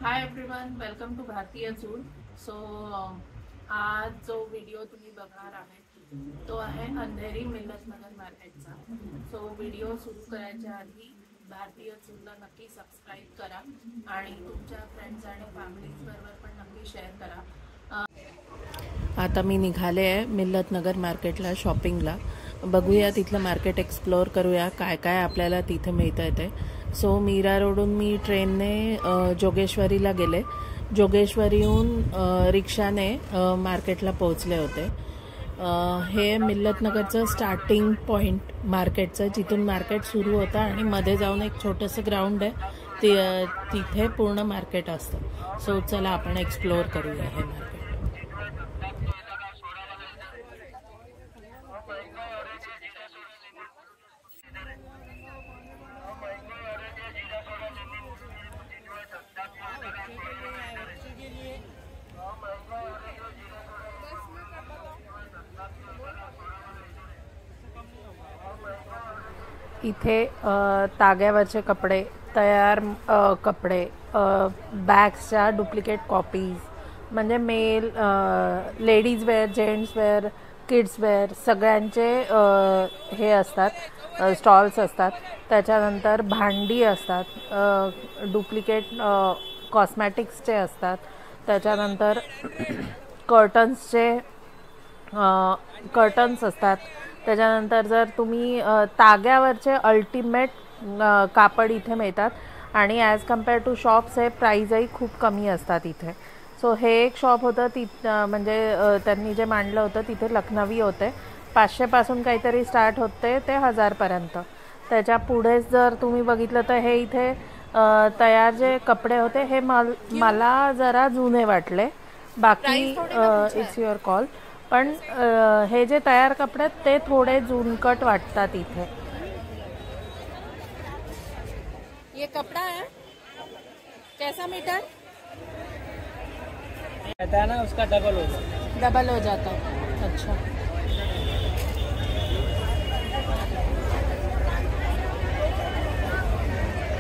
Hi everyone, welcome to भारतीय चूल. सो आज जो व्हिडिओ तुम्ही बघणार आहे तो आहे अंधेरी मिल्लतनगर मार्केटचा. सो व्हिडिओ सुरू करायच्या आधी भारतीय चूलला नक्की सबस्क्राईब करा आणि तुमच्या फ्रेंड्स आणि फॅमिलीज बरोबर पण नक्की शेअर करा. आता मी निघाले आहे मिल्लतनगर मार्केटला शॉपिंगला. बघूया तिथलं मार्केट एक्सप्लोअर करूया, काय काय आपल्याला तिथे मिळतं ते. सो मीरा रोडून मी ट्रेनने जोगेश्वरीला गेले. जोगेश्वरीहून रिक्षाने मार्केटला पोहोचले होते. हे मिल्लतनगरचं स्टार्टिंग पॉईंट मार्केटचं, जिथून मार्केट सुरू होतं आणि मध्ये जाऊन एक छोटंसं ग्राउंड आहे, तिथे पूर्ण मार्केट असतं. सो चला आपण एक्सप्लोअर करूया हे मार्केट. इथे ताग्यावरचे कपडे, तयार कपडे, बॅग्सच्या डुप्लिकेट कॉपीज, म्हणजे male, ladies wear, gents wear, kids wear सगळ्यांचे हे असतात, स्टॉल्स असतात. त्याच्यानंतर भांडी असतात, डुप्लिकेट कॉस्मॅटिक्सचे असतात. त्याच्यानंतर कर्टन्स असतात. त्याच्यानंतर जर तुम्ही ताग्यावरचे अल्टिमेट कापड इथे मिळतात आणि ॲज कम्पेअर टू शॉप्स हे प्राईजही खूप कमी असतात इथे. सो हे एक शॉप होतं, म्हणजे त्यांनी जे मांडलं होतं तिथे लखनवी होते. 500पासून काहीतरी स्टार्ट होते ते 1000पर्यंत. त्याच्या पुढेच जर तुम्ही बघितलं तर हे इथे तयार जे कपडे होते हे मला जरा जुने वाटले. बाकी इट्स युअर कॉल. पण हे जे तयार कपडे ते थोडे जुनकट वाटतात इथे. ये कपड़ा है कैसा मीटर रहता है ना, उसका डबल हो जाता है. अच्छा,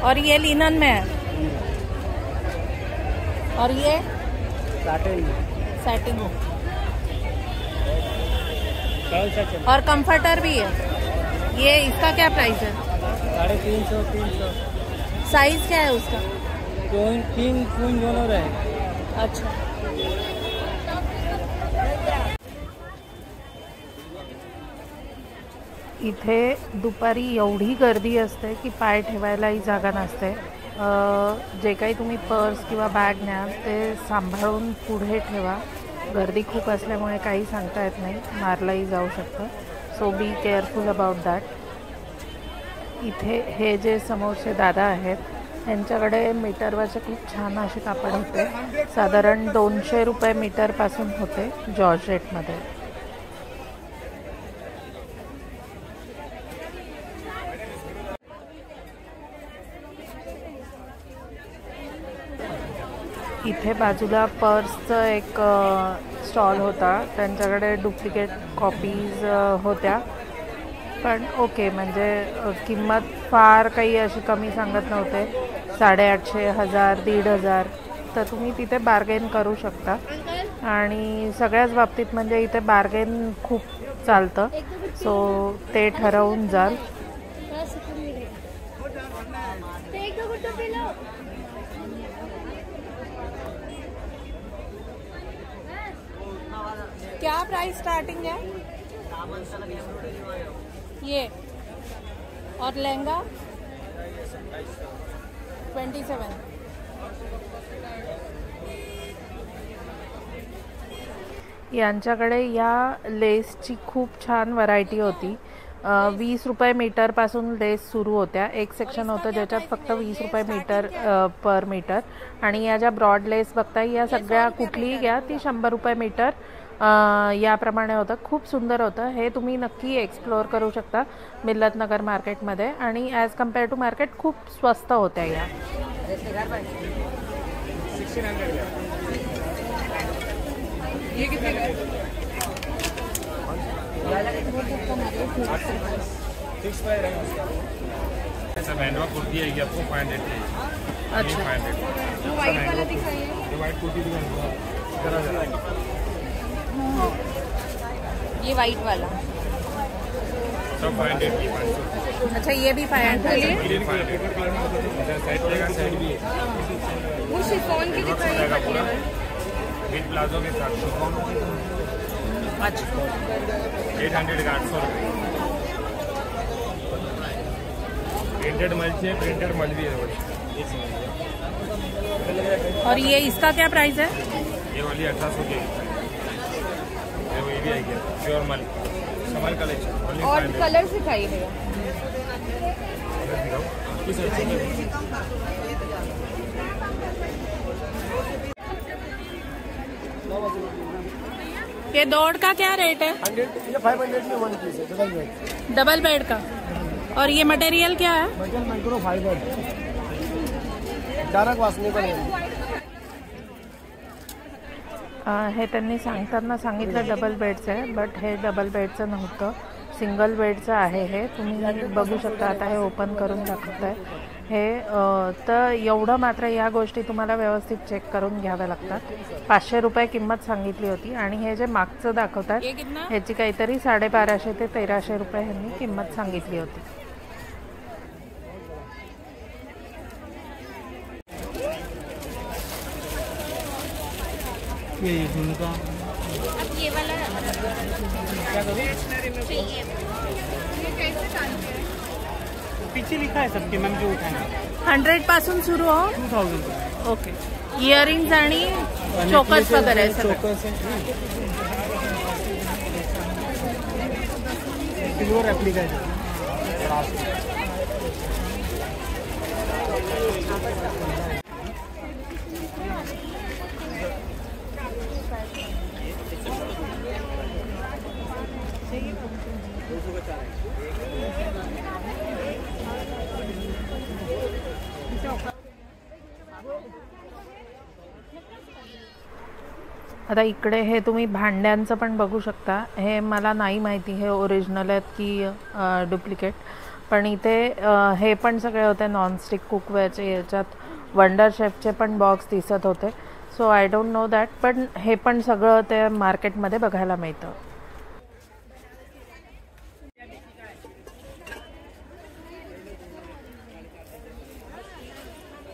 और ये लिनन में है, और ये सैटिन हो, और कंफर्टर भी है. ये इसका क्या प्राइस है? 350. साइज क्या है उसका? 3 दोनों रहे. अच्छा, इथे दुपारी एवढी गर्दी असते की पाय ठेवायलाही जागा नसते. जे काही तुम्ही पर्स किंवा बॅग न्याल ते सांभाळून पुढे ठेवा. गर्दी खूप असल्यामुळे काही सांगता येत नाही, मारलाही जाऊ शकतं. सो बी केअरफुल अबाउट दॅट. इथे हे जे समोरचे दादा आहेत त्यांच्याकडे मीटरवरचे खूप छान असे कापड होते. साधारण 200 रुपये मीटरपासून होते जॉर्जेटमध्ये. इथे बाजूला पर्सचं एक स्टॉल होता. त्यांच्याकडे डुप्लिकेट कॉपीज होत्या, पण ओके, म्हणजे किंमत फार काही अशी कमी सांगत नव्हते. 850, 1000, 1500. तर तुम्ही तिथे बार्गेन करू शकता. आणि सगळ्याच बाबतीत म्हणजे इथे बार्गेन खूप चालतं. सो ते ठरवून जाल. क्या प्राइस स्टार्टिंग है ये? और लहंगा 27. यांच्याकडे या लेसची खूप छान व्हरायटी होती. 20 रुपये मीटरपासून लेस सुरू होत्या. एक सेक्शन होतं ज्याच्यात फक्त 20 रुपये मीटर पर मीटर. आणि या ज्या ब्रॉड लेस बघताय या सगळ्या कुठलीही घ्या ती 100 रुपये मीटर याप्रमाणे होतं. खूप सुंदर होतं. हे तुम्ही नक्की एक्सप्लोअर करू शकता मिल्लतनगर मार्केटमध्ये. आणि ॲज कम्पेअर टू मार्केट खूप स्वस्त होत्या या. फिक्स प्राइस है उसका. ऐसा बैंडवा कुर्ती है आपको 500 चाहिए. अच्छा 500. व्हाइट वाला दिखाइए। ये व्हाइट कुर्ती दिखाइए जरा जरा। ये व्हाइट वाला सब 500 की 500। अच्छा ये भी 500 लिए। ये 500 साइड लेगा साइड भी है। वो शिफॉन की दिखाइए पूरा विद प्लाजो के साथ शिफॉन। अच्छा 800 का 800 रुपये। प्रिंटेड मल चाहिए, प्रिंटेड मल भी है बड़ी। और ये इसका क्या प्राइस है? ये वाली 1800 की है। ये भी आएगी प्योर मल समर कलेक्शन। और कलर दिखाइए भैया। किस ये दौड़ का क्या रेट है? 100 ये 500 में 1 पीस है डबल बेड का। और ये मटेरियल क्या है? Material micro fibre direct washable है। हे त्यांनी सांगताना सांगितलं डबल बेडचं आहे, बट हे डबल बेडचं नव्हतं, सिंगल बेडचं आहे. हे तुम्ही बघू शकता. आता हे ओपन करून दाखवत आहे हे. तर एवढं मात्र या गोष्टी तुम्हाला व्यवस्थित चेक करून घ्याव्या लागतात. 500 रुपये किंमत सांगितली होती आणि हे जे मागचं दाखवतात ह्याची काहीतरी 1250 ते 1300 रुपये ह्यांनी किंमत सांगितली होती. ये झुमका अब ये वाला क्या करूँ? चाहिए। पीछे लिखा है सबके मैम जो उठाना 100 पासून सुरू हो. 2000 ओके. इयरिंग्स आणि चोकर्स वगैरे सगळं. चोकर्स सिल्वर एप्लिका है. आता इकडे हे तुम्ही भांड्यांचं पण बघू शकता. हे मला नाही माहिती हे ओरिजिनल आहेत की डुप्लिकेट, पण इथे हे पण सगळे होते नॉनस्टिक कुकवेअरचे. याच्यात वंडर शेफचे पण बॉक्स दिसत होते. सो आय डोंट नो दॅट, पण हे पण सगळं ते मार्केटमध्ये बघायला मिळतं.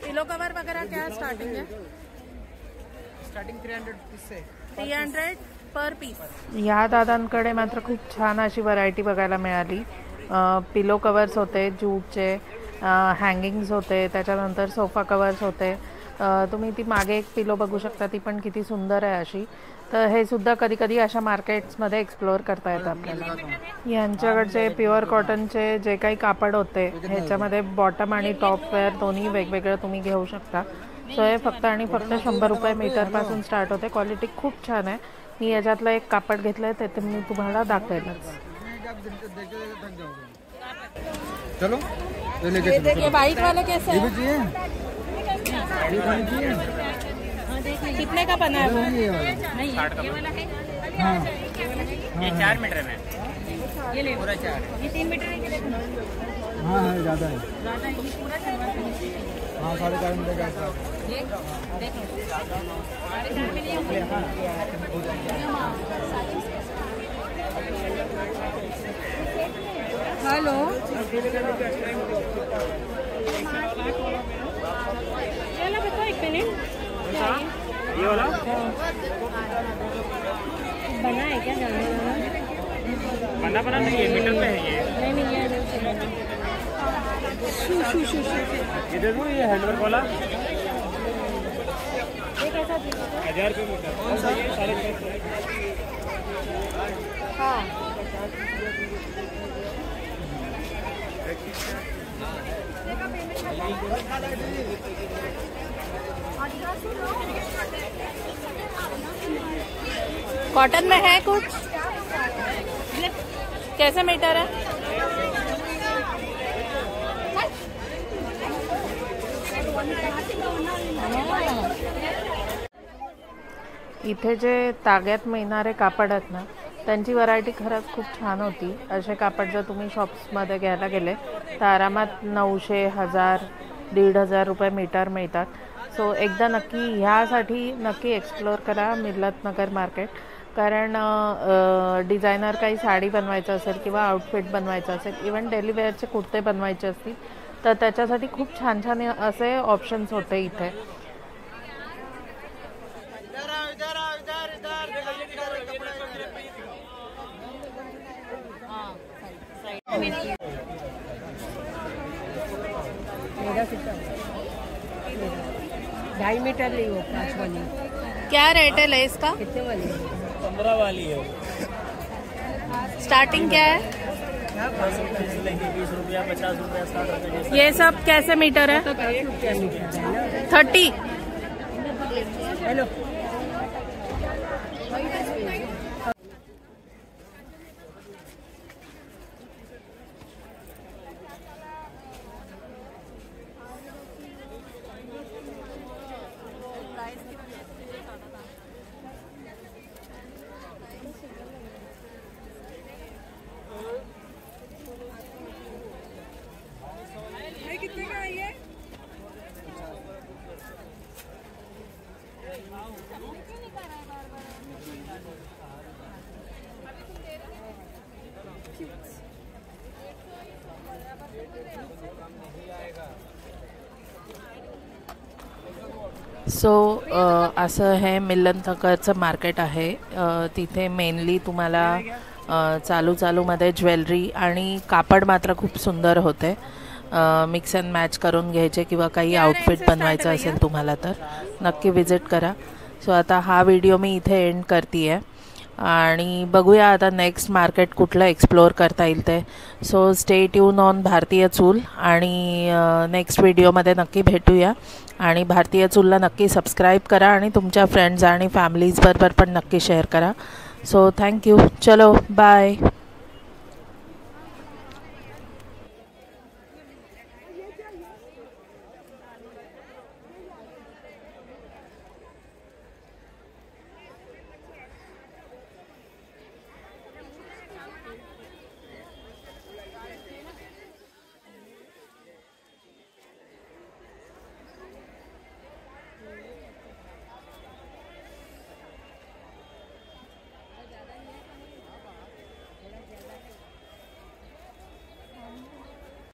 पिलो कवर वगैरह क्या स्टार्टिंग है? स्टार्टिंग 300 पीस से 300 पर पीस. या दादांकडे मात्र खूप छान अशी व्हरायटी बघायला मिळाली. पिलो कवर्स होते, जूटचे हँगिंग्स होते, त्याच्यानंतर सोफा कवर्स होते. तुम्ही ती मागे एक पिलो बघू शकता, ती पण किती सुंदर आहे अशी. तर हे सुद्धा कधी कधी अशा मार्केट्समध्ये एक्सप्लोअर करता येतं आपल्याला. यांच्याकडचे प्युअर कॉटनचे जे काही कापड होते ह्याच्यामध्ये बॉटम आणि टॉप वेअर दोन्ही वेगवेगळं तुम्ही घेऊ शकता. सो हे फक्त आणि फक्त 100 रुपये मीटरपासून स्टार्ट होते. क्वालिटी खूप छान आहे. मी याच्यातलं एक कापड घेतलं आहे, ते मी तुम्हाला दाखवेलच. चलो ये व्हाइट वाला कैसा है? कितने का बना है वो? ये वाला है। ये 4 मीटर में ये ले पूरा 4। ये 3 मीटर है कि देखो। हाँ है ज़्यादा है. ज़्यादा है, ये पूरा 4 हाँ 4.5 मीटर का. ये देखो 4.5 में नहीं हेलो चलो बताओ 1 मिनट. ये वाला बना है क्या जाना बना नहीं है, मीटर में है ये. नहीं ये ये दे दूँ ये हैंडवर्क वाला कैसा 1000 रुपये मीटर. हाँ कॉटन में है कुछ? कैसे मीटर है? इथे जे ताग्यात मिळणारे कापड आहेत ना, त्यांची व्हरायटी खरंच खूप छान होती. असे कापड जर तुम्ही शॉप्समध्ये घ्यायला गेले तर आरामात 900, 1000 1,500 रुपये मीटर मिळतात. सो एकदा नक्की ह्यासाठी नक्की एक्सप्लोअर करा मिल्लतनगर मार्केट. कारण डिझायनर काही साडी बनवायचं असेल किंवा आउटफिट बनवायचं असेल, इवन डेली वेअरचे कुर्ते बनवायचे असतील तर त्याच्यासाठी खूप छान छान असे ऑप्शन्स होते इथे. ढाई मीटर ली हो 5 वाली. क्या रेट है लेस का? कितने वाली? 15 वाली है. स्टार्टिंग क्या है? 20 रुपया 50 रुपया 60 रुपया. ये सब कैसे मीटर है? 30. हेलो. सो असं हे मिल्लतनगरचं मार्केट आहे. तिथे मेनली तुम्हाला चालूमध्ये ज्वेलरी आणि कापड मात्र खूप सुंदर होते. मिक्स अँड मॅच करून घ्यायचे किंवा काही आउटफिट बनवायचं असेल तुम्हाला तर नक्की विजिट करा. सो आता हा व्हिडिओ मी इथे एंड करते आहे आणि बघूया आता नेक्स्ट मार्केट कुठलं एक्सप्लोअर करता येईल ते. सो स्टे ट्यून ऑन भारतीय चूल आणि नेक्स्ट व्हिडिओमध्ये नक्की भेटूया. आणि भारतीय चूलला नक्की सबस्क्राईब करा आणि तुमच्या फ्रेंड्स आणि फॅमिलीजबरोबर पण नक्की शेअर करा. So thank you. चलो बाय.